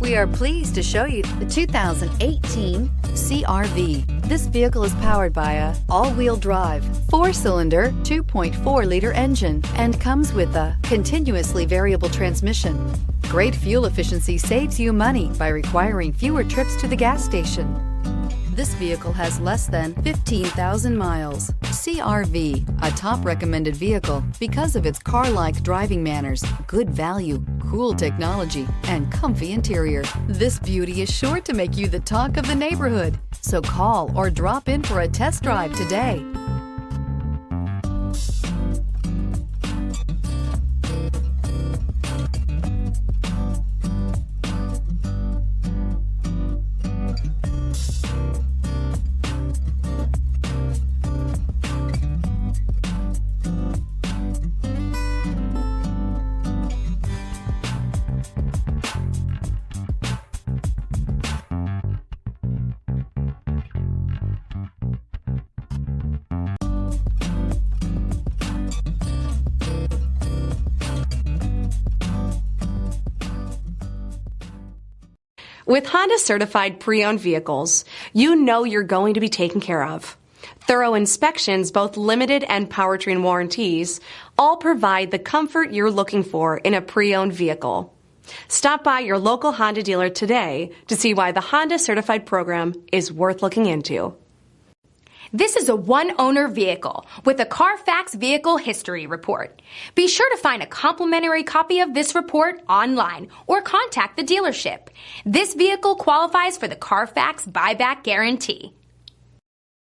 We are pleased to show you the 2018 CR-V. This vehicle is powered by a all-wheel drive, 4-cylinder, 2.4-liter engine and comes with a continuously variable transmission. Great fuel efficiency saves you money by requiring fewer trips to the gas station. This vehicle has less than 15,000 miles. CR-V, a top recommended vehicle because of its car-like driving manners, good value, cool technology, and comfy interior. This beauty is sure to make you the talk of the neighborhood. So call or drop in for a test drive today. With Honda certified pre-owned vehicles, you know you're going to be taken care of. Thorough inspections, both limited and powertrain warranties, all provide the comfort you're looking for in a pre-owned vehicle. Stop by your local Honda dealer today to see why the Honda certified program is worth looking into. This is a one-owner vehicle with a Carfax Vehicle History Report. Be sure to find a complimentary copy of this report online or contact the dealership. This vehicle qualifies for the Carfax Buyback Guarantee.